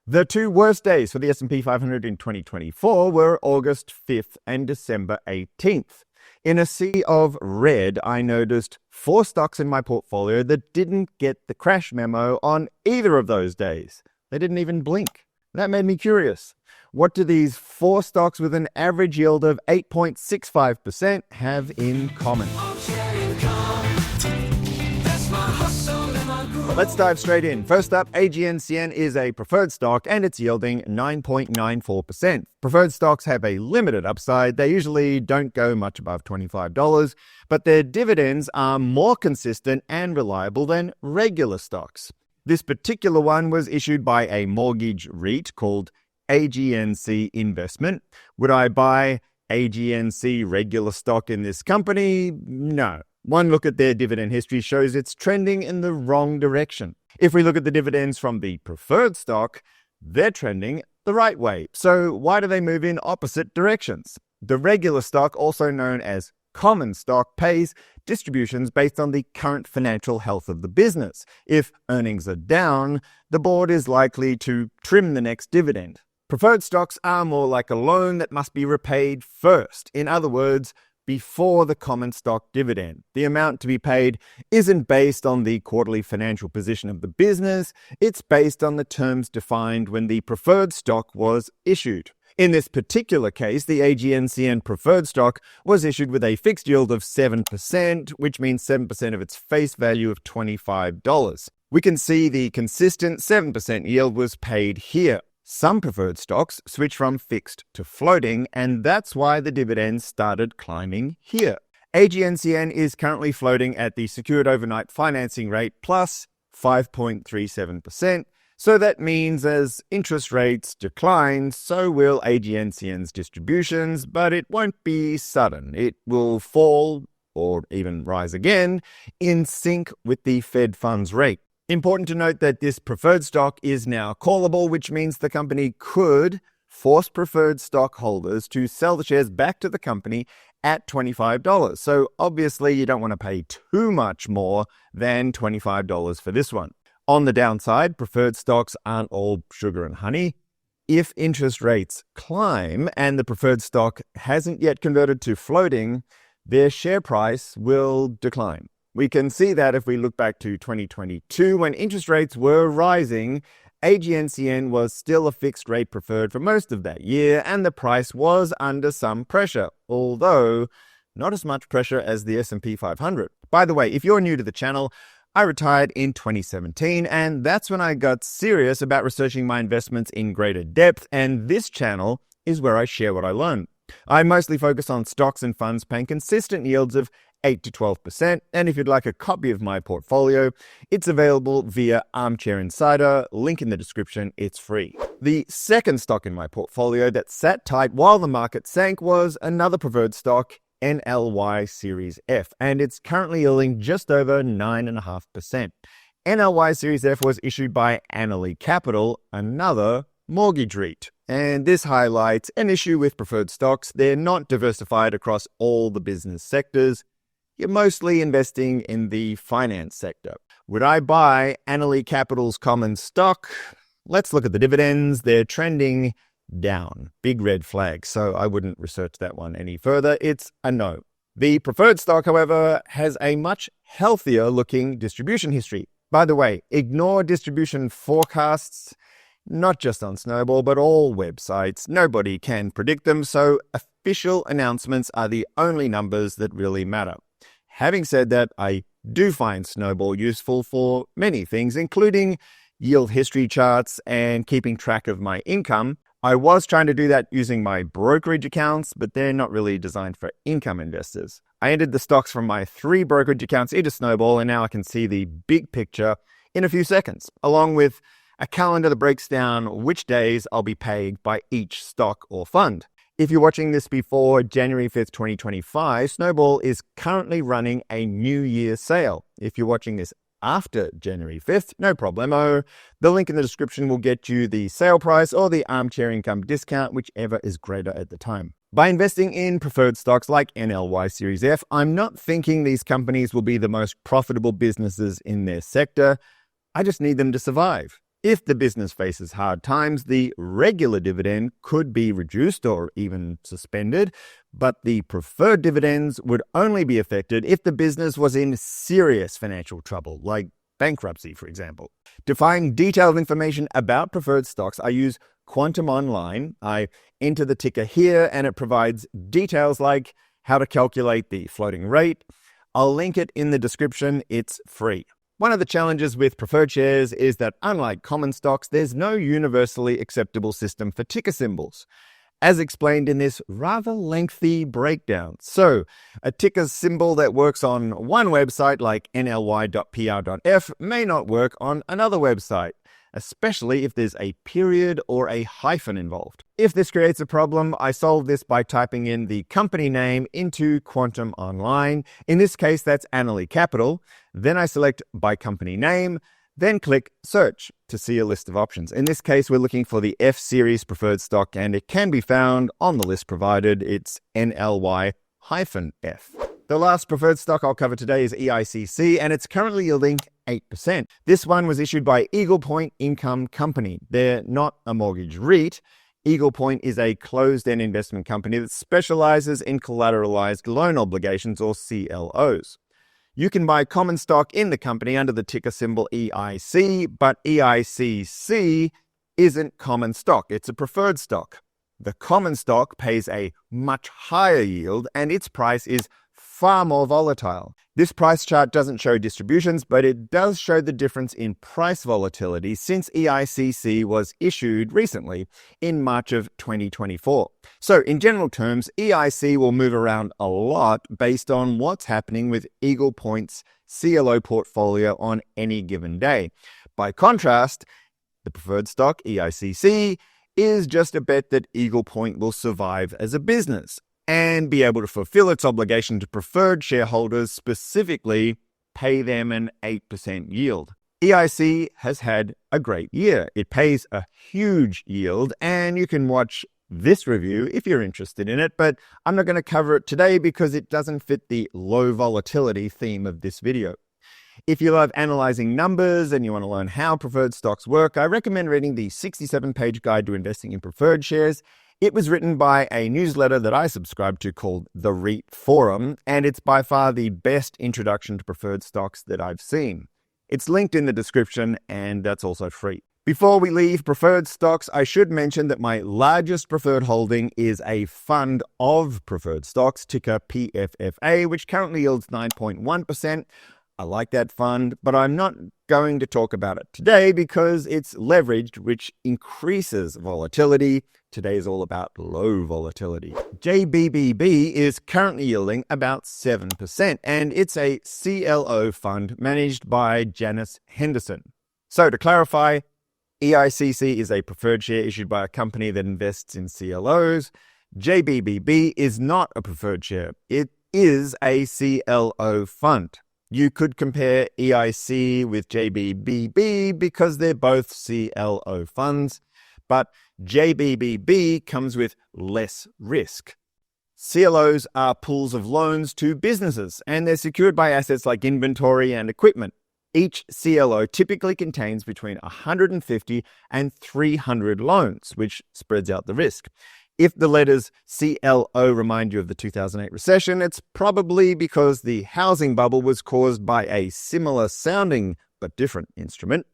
The two worst days for the S&P 500 in 2024 were August 5th and December 18th. In a sea of red, I noticed 4 stocks in my portfolio that didn't get the crash memo on either of those days. They didn't even blink. That made me curious. What do these 4 stocks with an average yield of 8.65% have in common? Let's dive straight in. First up, AGNCN is a preferred stock and it's yielding 9.94%. Preferred stocks have a limited upside. They usually don't go much above $25, but their dividends are more consistent and reliable than regular stocks. This particular one was issued by a mortgage REIT called AGNC Investment. Would I buy AGNC regular stock in this company? No. One look at their dividend history shows it's trending in the wrong direction. If we look at the dividends from the preferred stock, they're trending the right way. So why do they move in opposite directions? The regular stock, also known as common stock, pays distributions based on the current financial health of the business. If earnings are down, the board is likely to trim the next dividend. Preferred stocks are more like a loan that must be repaid first. In other words, before the common stock dividend. The amount to be paid isn't based on the quarterly financial position of the business, it's based on the terms defined when the preferred stock was issued. In this particular case, the AGNCN preferred stock was issued with a fixed yield of 7%, which means 7% of its face value of $25. We can see the consistent 7% yield was paid here. Some preferred stocks switch from fixed to floating, and that's why the dividends started climbing here. AGNCN is currently floating at the secured overnight financing rate plus 5.37%. So that means as interest rates decline, so will AGNCN's distributions, but it won't be sudden. It will fall or even rise again in sync with the Fed funds rate. Important to note that this preferred stock is now callable, which means the company could force preferred stockholders to sell the shares back to the company at $25. So obviously you don't want to pay too much more than $25 for this one. On the downside, preferred stocks aren't all sugar and honey. If interest rates climb and the preferred stock hasn't yet converted to floating, their share price will decline. We can see that if we look back to 2022, when interest rates were rising, AGNCN was still a fixed rate preferred for most of that year, and the price was under some pressure, although not as much pressure as the S&P 500. By the way, if you're new to the channel, I retired in 2017, and that's when I got serious about researching my investments in greater depth, and this channel is where I share what I learn. I mostly focus on stocks and funds paying consistent yields of 8 to 12%, and if you'd like a copy of my portfolio, it's available via Armchair Insider, link in the description, it's free. The second stock in my portfolio that sat tight while the market sank was another preferred stock, NLY.P.R.F, and it's currently yielding just over 9.5%. NLY.P.R.F was issued by Annaly Capital, another mortgage REIT. And this highlights an issue with preferred stocks. They're not diversified across all the business sectors. You're mostly investing in the finance sector. Would I buy Annaly Capital's common stock? Let's look at the dividends. They're trending down. Big red flag, so I wouldn't research that one any further. It's a no. The preferred stock, however, has a much healthier looking distribution history. By the way, ignore distribution forecasts, not just on Snowball, but all websites. Nobody can predict them, so official announcements are the only numbers that really matter. Having said that, I do find Snowball useful for many things, including yield history charts and keeping track of my income. I was trying to do that using my brokerage accounts, but they're not really designed for income investors. I entered the stocks from my 3 brokerage accounts into Snowball, and now I can see the big picture in a few seconds, along with a calendar that breaks down which days I'll be paid by each stock or fund. If you're watching this before January 5th, 2025, Snowball is currently running a New Year sale. If you're watching this after January 5th, no problemo. The link in the description will get you the sale price or the Armchair income discount, whichever is greater at the time. By investing in preferred stocks like NLY.P.R.F, I'm not thinking these companies will be the most profitable businesses in their sector. I just need them to survive. If the business faces hard times, the regular dividend could be reduced or even suspended, but the preferred dividends would only be affected if the business was in serious financial trouble, like bankruptcy, for example. To find detailed information about preferred stocks, I use Quantum Online. I enter the ticker here, and it provides details like how to calculate the floating rate. I'll link it in the description. It's free. One of the challenges with preferred shares is that, unlike common stocks, there's no universally acceptable system for ticker symbols, as explained in this rather lengthy breakdown. So, a ticker symbol that works on one website like NLY.PR.F may not work on another website, especially if there's a period or a hyphen involved. If this creates a problem, I solve this by typing in the company name into Quantum Online. In this case, that's Annaly Capital. Then I select by company name, then click Search to see a list of options. In this case, we're looking for the F series preferred stock, and it can be found on the list provided. It's NLY.F. The last preferred stock I'll cover today is EICC, and it's currently yielding 8%. This one was issued by Eagle Point Income Company. They're not a mortgage REIT. Eagle Point is a closed-end investment company that specializes in collateralized loan obligations, or CLOs. You can buy common stock in the company under the ticker symbol EIC, but EICC isn't common stock. It's a preferred stock. The common stock pays a much higher yield, and its price is far more volatile. This price chart doesn't show distributions, but it does show the difference in price volatility since EICC was issued recently in March of 2024. So in general terms, EIC will move around a lot based on what's happening with Eagle Point's CLO portfolio on any given day. By contrast, the preferred stock, EICC, is just a bet that Eagle Point will survive as a business and be able to fulfill its obligation to preferred shareholders, specifically pay them an 8% yield. EIC has had a great year. It pays a huge yield, and you can watch this review if you're interested in it, but I'm not going to cover it today because it doesn't fit the low volatility theme of this video. If you love analyzing numbers and you want to learn how preferred stocks work, I recommend reading the 67-page guide to investing in preferred shares. It was written by a newsletter that I subscribe to called The REIT Forum, and it's by far the best introduction to preferred stocks that I've seen. It's linked in the description, and that's also free. Before we leave preferred stocks, I should mention that my largest preferred holding is a fund of preferred stocks, ticker PFFA, which currently yields 9.1%. I like that fund, but I'm not going to talk about it today because it's leveraged, which increases volatility. Today is all about low volatility. JBBB is currently yielding about 7%, and it's a CLO fund managed by Janus Henderson. So to clarify, EICC is a preferred share issued by a company that invests in CLOs. JBBB is not a preferred share. It is a CLO fund. You could compare EIC with JBBB because they're both CLO funds, but JBBB comes with less risk. CLOs are pools of loans to businesses, and they're secured by assets like inventory and equipment. Each CLO typically contains between 150 and 300 loans, which spreads out the risk. If the letters CLO remind you of the 2008 recession, it's probably because the housing bubble was caused by a similar sounding but different instrument,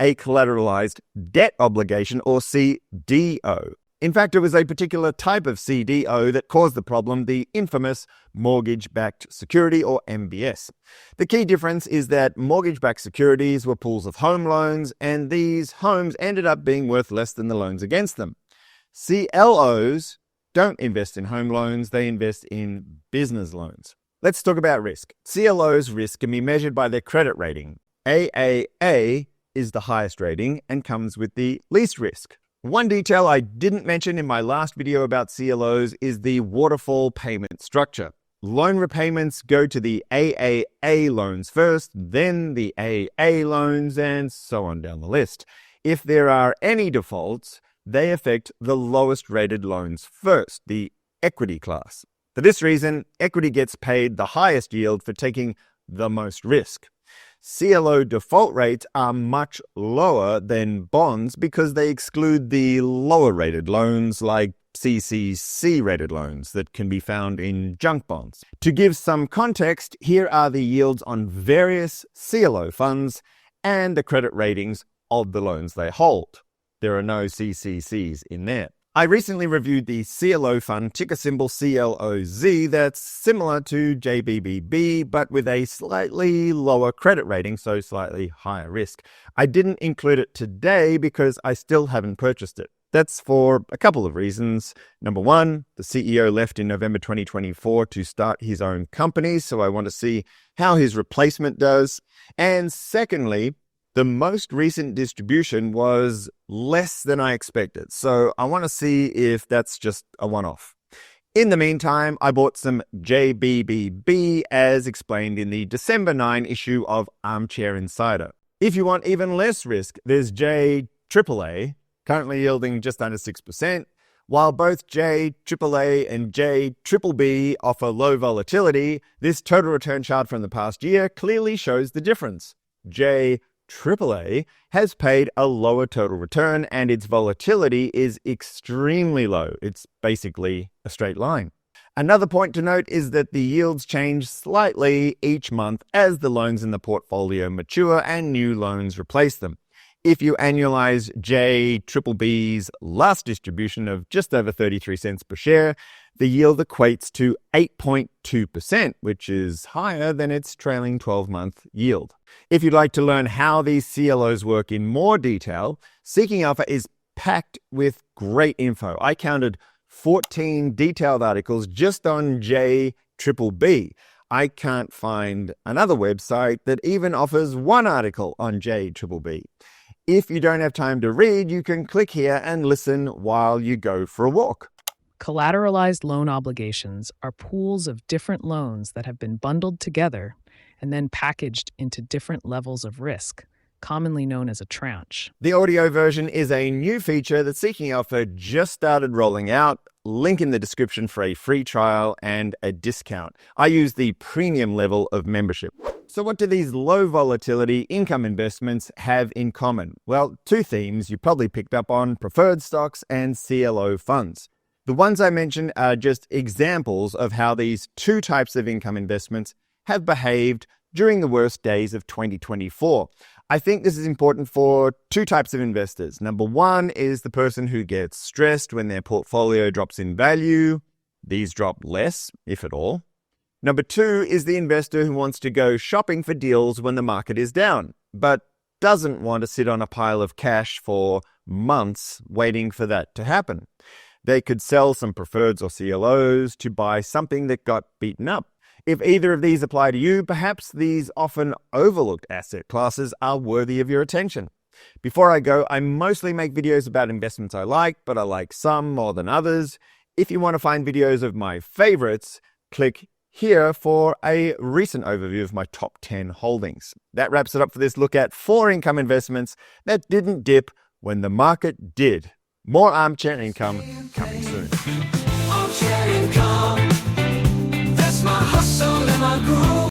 a collateralized debt obligation, or CDO. In fact, it was a particular type of CDO that caused the problem, the infamous mortgage-backed security, or MBS. The key difference is that mortgage-backed securities were pools of home loans, and these homes ended up being worth less than the loans against them. CLOs don't invest in home loans, they invest in business loans. Let's talk about risk. CLOs' risk can be measured by their credit rating. AAA is the highest rating and comes with the least risk. One detail I didn't mention in my last video about CLOs is the waterfall payment structure. Loan repayments go to the AAA loans first, then the AA loans, and so on down the list. If there are any defaults, they affect the lowest rated loans first, the equity class. For this reason, equity gets paid the highest yield for taking the most risk. CLO default rates are much lower than bonds because they exclude the lower rated loans like CCC rated loans that can be found in junk bonds. To give some context, here are the yields on various CLO funds and the credit ratings of the loans they hold. There are no CCCs in there. I recently reviewed the CLO fund, ticker symbol CLOZ, that's similar to JBBB, but with a slightly lower credit rating, so slightly higher risk. I didn't include it today because I still haven't purchased it. That's for a couple of reasons. Number one, the CEO left in November 2024 to start his own company, so I want to see how his replacement does. And secondly, the most recent distribution was less than I expected, so I want to see if that's just a one-off. In the meantime, I bought some JBBB as explained in the December 9 issue of Armchair Insider. If you want even less risk, there's JAAA, currently yielding just under 6%. While both JAAA and JBBB offer low volatility, this total return chart from the past year clearly shows the difference. AAA has paid a lower total return and its volatility is extremely low. It's basically a straight line. Another point to note is that the yields change slightly each month as the loans in the portfolio mature and new loans replace them. If you annualize JBBB's last distribution of just over 33 cents per share, the yield equates to 8.2%, which is higher than its trailing 12-month yield. If you'd like to learn how these CLOs work in more detail, Seeking Alpha is packed with great info. I counted 14 detailed articles just on JBBB. I can't find another website that even offers one article on JBBB. If you don't have time to read, you can click here and listen while you go for a walk. Collateralized loan obligations are pools of different loans that have been bundled together and then packaged into different levels of risk, commonly known as a tranche. The audio version is a new feature that Seeking Alpha just started rolling out. Link in the description for a free trial and a discount. I use the premium level of membership. So what do these low volatility income investments have in common? Well, two themes you probably picked up on: preferred stocks and CLO funds. The ones I mentioned are just examples of how these two types of income investments have behaved during the worst days of 2024. I think this is important for two types of investors. Number one is the person who gets stressed when their portfolio drops in value. These drop less, if at all. Number two is the investor who wants to go shopping for deals when the market is down, but doesn't want to sit on a pile of cash for months waiting for that to happen. They could sell some preferreds or CLOs to buy something that got beaten up. If either of these apply to you, perhaps these often overlooked asset classes are worthy of your attention. Before I go, I mostly make videos about investments I like, but I like some more than others. If you want to find videos of my favorites, click here for a recent overview of my top 10 holdings. That wraps it up for this look at 4 income investments that didn't dip when the market did. More Armchair Income coming soon. Armchair Income, that's my hustle and my groove.